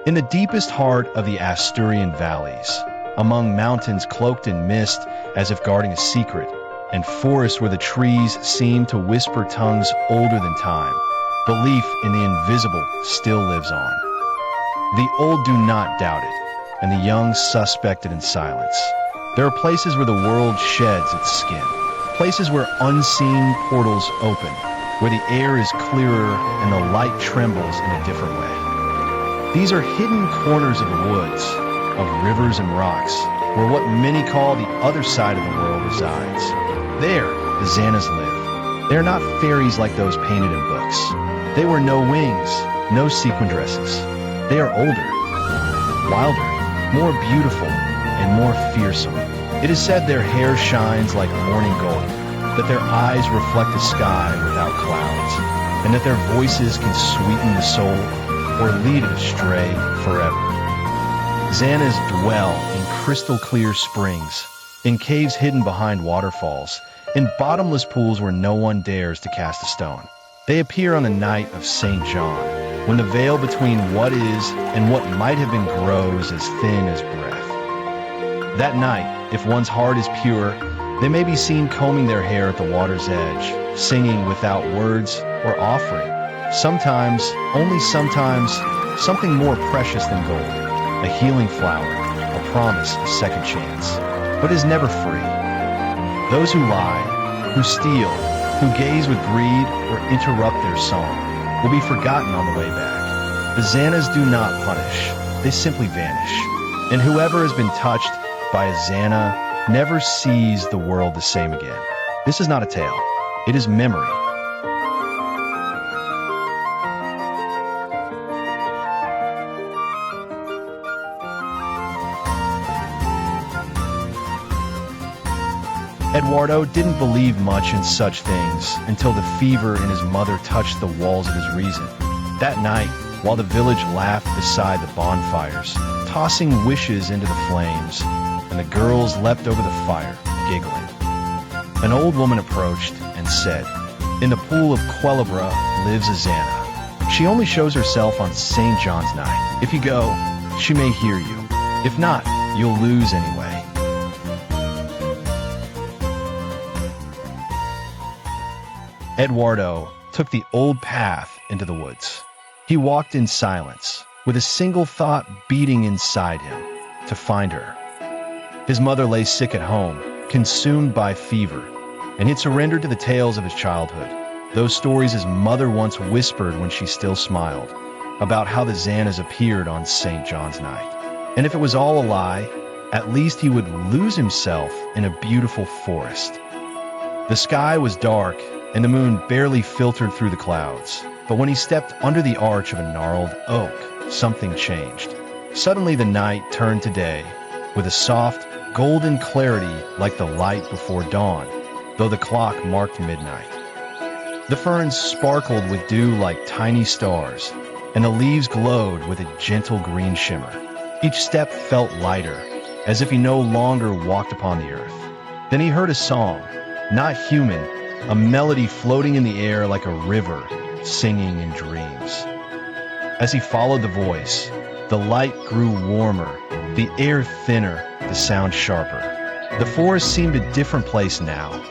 In the deepest heart of the Asturian valleys, among mountains cloaked in mist as if guarding a secret, and forests where the trees seem to whisper tongues older than time, belief in the invisible still lives on. The old do not doubt it, and the young suspect it in silence. There are places where the world sheds its skin, places where unseen portals open, where the air is clearer and the light trembles in a different way. These are hidden corners of the woods, of rivers and rocks, where what many call the other side of the world resides. There, the Xanas live. They are not fairies like those painted in books. They wear no wings, no sequin dresses. They are older, wilder, more beautiful, and more fearsome. It is said their hair shines like morning gold, that their eyes reflect the sky without clouds, and that their voices can sweeten the soul or lead it astray forever. Xanas dwell in crystal clear springs, in caves hidden behind waterfalls, in bottomless pools where no one dares to cast a stone. They appear on the night of St. John, when the veil between what is and what might have been grows as thin as breath. That night, if one's heart is pure, they may be seen combing their hair at the water's edge, singing without words or offering. Sometimes, only sometimes, something more precious than gold. A healing flower, a promise, a second chance. But is never free. Those who lie, who steal, who gaze with greed or interrupt their song, will be forgotten on the way back. The Xanas do not punish, they simply vanish. And whoever has been touched by a Xana never sees the world the same again. This is not a tale, it is memory. Eduardo didn't believe much in such things until the fever in his mother touched the walls of his reason. That night, while the village laughed beside the bonfires, tossing wishes into the flames, and the girls leapt over the fire, giggling, an old woman approached and said, "In the pool of Folklore lives a Xana. She only shows herself on St. John's night. If you go, she may hear you. If not, you'll lose anyway." Eduardo took the old path into the woods. He walked in silence, with a single thought beating inside him, to find her. His mother lay sick at home, consumed by fever, and he'd surrendered to the tales of his childhood, those stories his mother once whispered when she still smiled, about how the Xanas appeared on St. John's night. And if it was all a lie, at least he would lose himself in a beautiful forest. The sky was dark, and the moon barely filtered through the clouds. But when he stepped under the arch of a gnarled oak, something changed. Suddenly the night turned to day, with a soft, golden clarity like the light before dawn, though the clock marked midnight. The ferns sparkled with dew like tiny stars, and the leaves glowed with a gentle green shimmer. Each step felt lighter, as if he no longer walked upon the earth. Then he heard a song, not human, a melody floating in the air like a river, singing in dreams. As he followed the voice, the light grew warmer, the air thinner, the sound sharper. The forest seemed a different place now,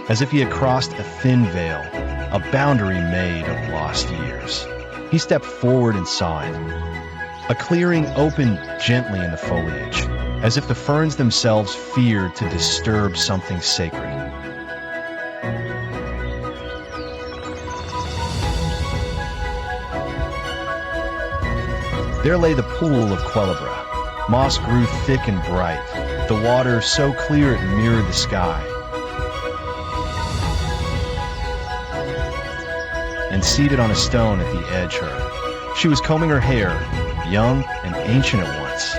as if he had crossed a thin veil, a boundary made of lost years. He stepped forward and saw it. A clearing opened gently in the foliage, as if the ferns themselves feared to disturb something sacred. There lay the pool of Folklore. Moss grew thick and bright, the water so clear it mirrored the sky. And seated on a stone at the edge her, she was combing her hair, young and ancient at once.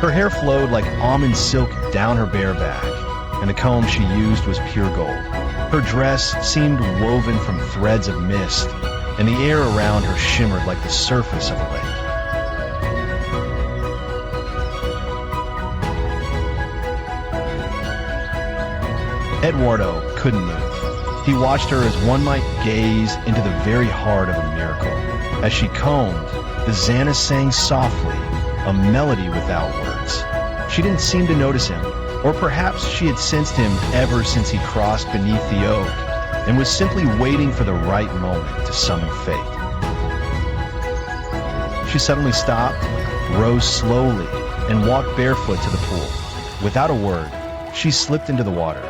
Her hair flowed like almond silk down her bare back, and the comb she used was pure gold. Her dress seemed woven from threads of mist, and the air around her shimmered like the surface of a lake. Eduardo couldn't move. He watched her as one might gaze into the very heart of a miracle. As she combed, the Xana sang softly, a melody without words. She didn't seem to notice him, or perhaps she had sensed him ever since he crossed beneath the oak, and was simply waiting for the right moment to summon fate. She suddenly stopped, rose slowly, and walked barefoot to the pool. Without a word, she slipped into the water.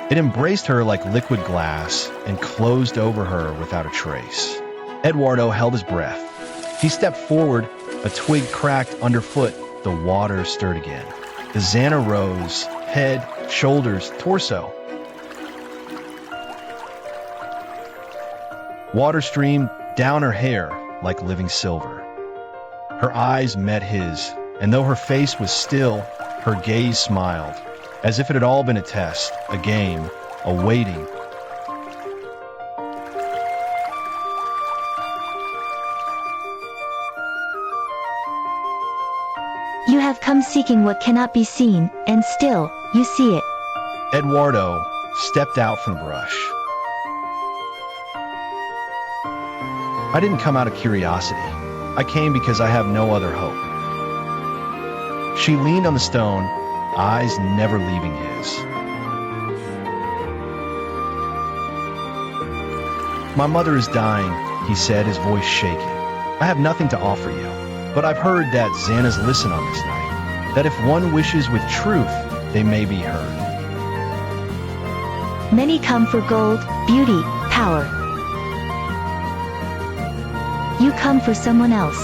It embraced her like liquid glass and closed over her without a trace. Eduardo held his breath. He stepped forward, a twig cracked underfoot, the water stirred again. The Xana rose, head, shoulders, torso. Water streamed down her hair like living silver. Her eyes met his, and though her face was still, her gaze smiled, as if it had all been a test, a game, a waiting. You have come seeking what cannot be seen, and still, you see it. Eduardo stepped out from the brush. I didn't come out of curiosity. I came because I have no other hope. She leaned on the stone, eyes never leaving his. My mother is dying, he said, his voice shaking. I have nothing to offer you, but I've heard that Xanas listen on this night, that if one wishes with truth, they may be heard. Many come for gold, beauty, power. You come for someone else.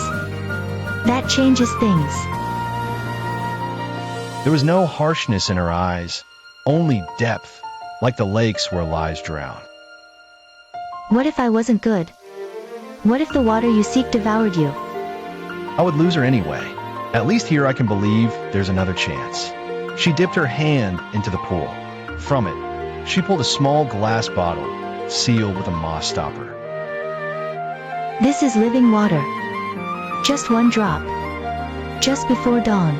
That changes things. There was no harshness in her eyes, only depth, like the lakes where lies drown. What if I wasn't good? What if the water you seek devoured you? I would lose her anyway. At least here I can believe there's another chance. She dipped her hand into the pool. From it, she pulled a small glass bottle, sealed with a moss stopper. This is living water. Just one drop. Just before dawn.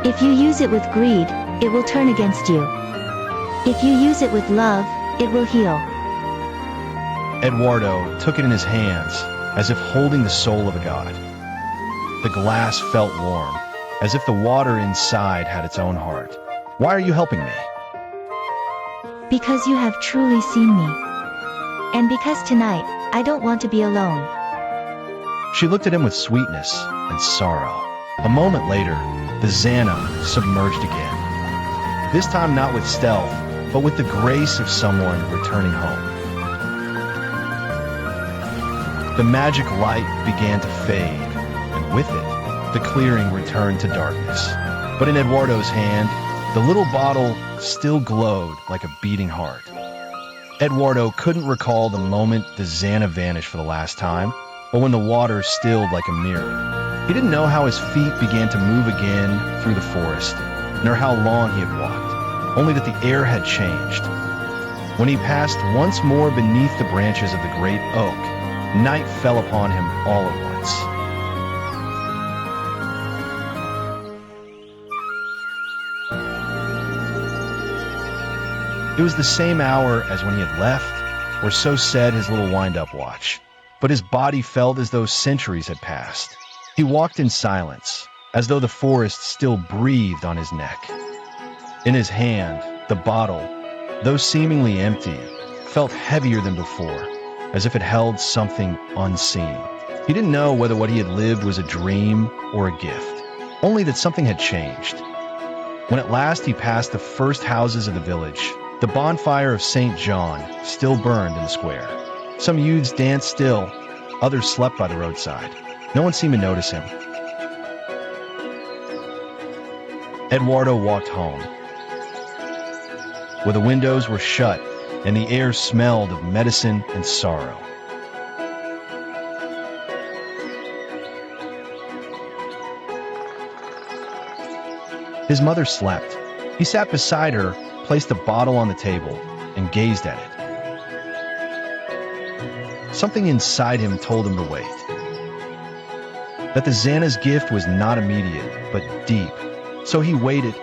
If you use it with greed, it will turn against you. If you use it with love, it will heal. Eduardo took it in his hands, as if holding the soul of a god. The glass felt warm, as if the water inside had its own heart. Why are you helping me? Because you have truly seen me. And because tonight, I don't want to be alone. She looked at him with sweetness and sorrow. A moment later, the Xana submerged again. This time not with stealth, but with the grace of someone returning home. The magic light began to fade, and with it, the clearing returned to darkness. But in Eduardo's hand, the little bottle still glowed like a beating heart. Eduardo couldn't recall the moment the Xana vanished for the last time, or when the water stilled like a mirror. He didn't know how his feet began to move again through the forest, nor how long he had walked, only that the air had changed. When he passed once more beneath the branches of the great oak, night fell upon him all at once. It was the same hour as when he had left, or so said his little wind-up watch. But his body felt as though centuries had passed. He walked in silence, as though the forest still breathed on his neck. In his hand, the bottle, though seemingly empty, felt heavier than before, as if it held something unseen. He didn't know whether what he had lived was a dream or a gift, only that something had changed. When at last he passed the first houses of the village, the bonfire of St. John still burned in the square. Some youths danced still, others slept by the roadside. No one seemed to notice him. Eduardo walked home, where the windows were shut and the air smelled of medicine and sorrow. His mother slept. He sat beside her, placed the bottle on the table, and gazed at it. Something inside him told him to wait. That the Xana's gift was not immediate, but deep, So he waited.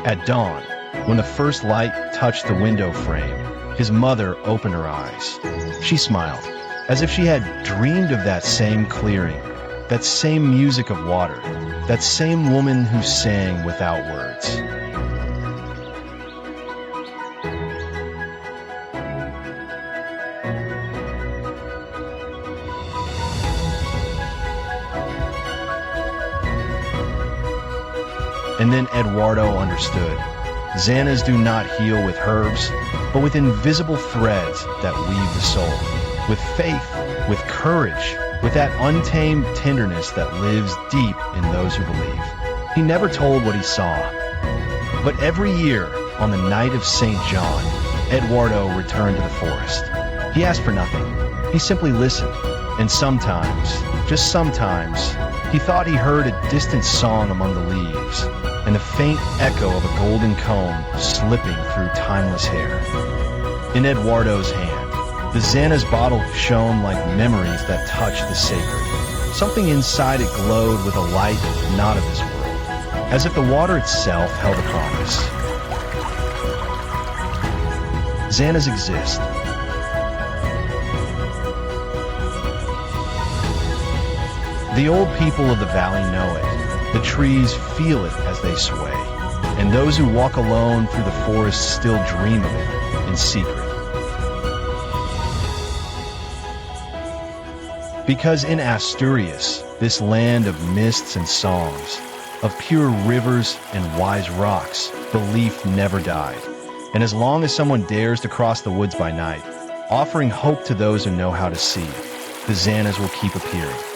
At dawn, when the first light touched the window frame, his mother opened her eyes. She smiled, as if she had dreamed of that same clearing, that same music of water, that same woman who sang without words. And then Eduardo understood. Xanas do not heal with herbs, but with invisible threads that weave the soul. With faith, with courage, with that untamed tenderness that lives deep in those who believe. He never told what he saw. But every year, on the night of St. John, Eduardo returned to the forest. He asked for nothing. He simply listened. And sometimes, just sometimes, he thought he heard a distant song among the leaves, and the faint echo of a golden comb slipping through timeless hair. In Eduardo's hand, the Xana's bottle shone like memories that touch the sacred. Something inside it glowed with a light not of this world, as if the water itself held a promise. Xanas exist. The old people of the valley know it. The trees feel it as they sway. And those who walk alone through the forest still dream of it in secret. Because in Asturias, this land of mists and songs, of pure rivers and wise rocks, belief never died. And as long as someone dares to cross the woods by night, offering hope to those who know how to see, the Xanas will keep appearing.